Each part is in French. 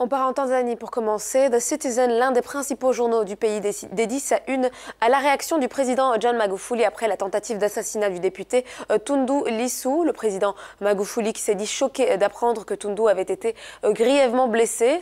On part en Tanzanie pour commencer. The Citizen, l'un des principaux journaux du pays, dédie sa une à la réaction du président John Magufuli après la tentative d'assassinat du député Tundu Lissu. Le président Magufuli qui s'est dit choqué d'apprendre que Tundu avait été grièvement blessé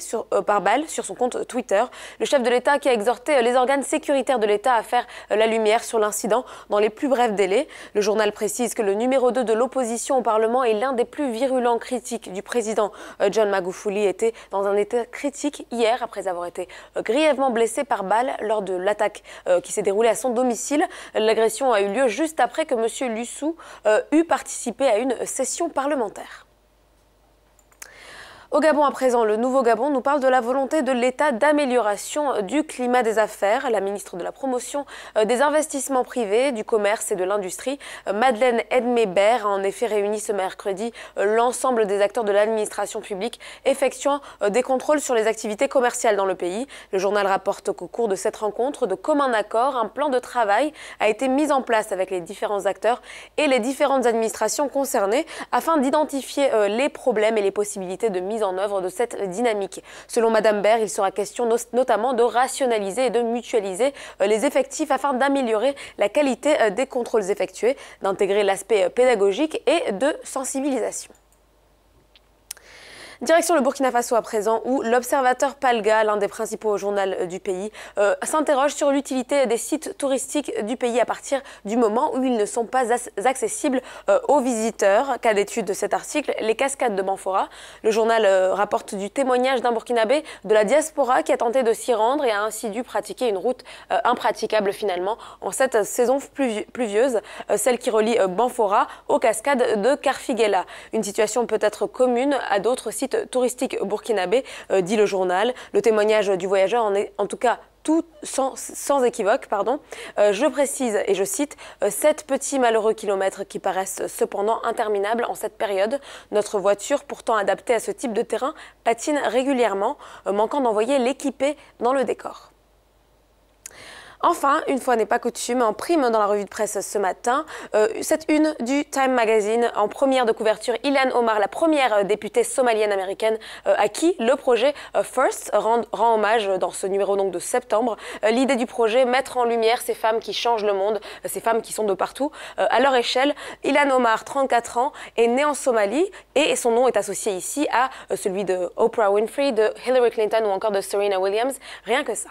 par balle sur son compte Twitter. Le chef de l'État qui a exhorté les organes sécuritaires de l'État à faire la lumière sur l'incident dans les plus brefs délais. Le journal précise que le numéro 2 de l'opposition au Parlement et l'un des plus virulents critiques du président John Magufuli était dans un état critique hier après avoir été grièvement blessé par balle lors de l'attaque qui s'est déroulée à son domicile. L'agression a eu lieu juste après que M. Lissu eut participé à une session parlementaire. Au Gabon à présent, le nouveau Gabon nous parle de la volonté de l'État d'amélioration du climat des affaires. La ministre de la Promotion des investissements privés, du commerce et de l'industrie, Madeleine Edmé-Bert, a en effet réuni ce mercredi l'ensemble des acteurs de l'administration publique effectuant des contrôles sur les activités commerciales dans le pays. Le journal rapporte qu'au cours de cette rencontre, de commun accord, un plan de travail a été mis en place avec les différents acteurs et les différentes administrations concernées afin d'identifier les problèmes et les possibilités de mise en œuvre de cette dynamique. Selon Madame Baird, il sera question notamment de rationaliser et de mutualiser les effectifs afin d'améliorer la qualité des contrôles effectués, d'intégrer l'aspect pédagogique et de sensibilisation. Direction le Burkina Faso à présent, où l'Observateur Palga, l'un des principaux journaux du pays, s'interroge sur l'utilité des sites touristiques du pays à partir du moment où ils ne sont pas accessibles aux visiteurs. Cas d'étude de cet article, les cascades de Banfora. Le journal rapporte du témoignage d'un Burkinabé de la diaspora qui a tenté de s'y rendre et a ainsi dû pratiquer une route impraticable finalement en cette saison pluvieuse, celle qui relie Banfora aux cascades de Karfigela. Une situation peut-être commune à d'autres sites touristique burkinabé, dit le journal. Le témoignage du voyageur en est en tout cas tout sans équivoque. Je précise, et je cite, « 7 petits malheureux kilomètres qui paraissent cependant interminables en cette période. Notre voiture, pourtant adaptée à ce type de terrain, patine régulièrement, manquant d'envoyer l'équipé dans le décor. » Enfin, une fois n'est pas coutume, en prime dans la revue de presse ce matin, cette une du Time Magazine, en première de couverture, Ilhan Omar, la première députée somalienne américaine à qui le projet First rend hommage dans ce numéro donc de septembre. L'idée du projet, mettre en lumière ces femmes qui changent le monde, ces femmes qui sont de partout, à leur échelle. Ilhan Omar, 34 ans, est née en Somalie et son nom est associé ici à celui de Oprah Winfrey, de Hillary Clinton ou encore de Serena Williams, rien que ça.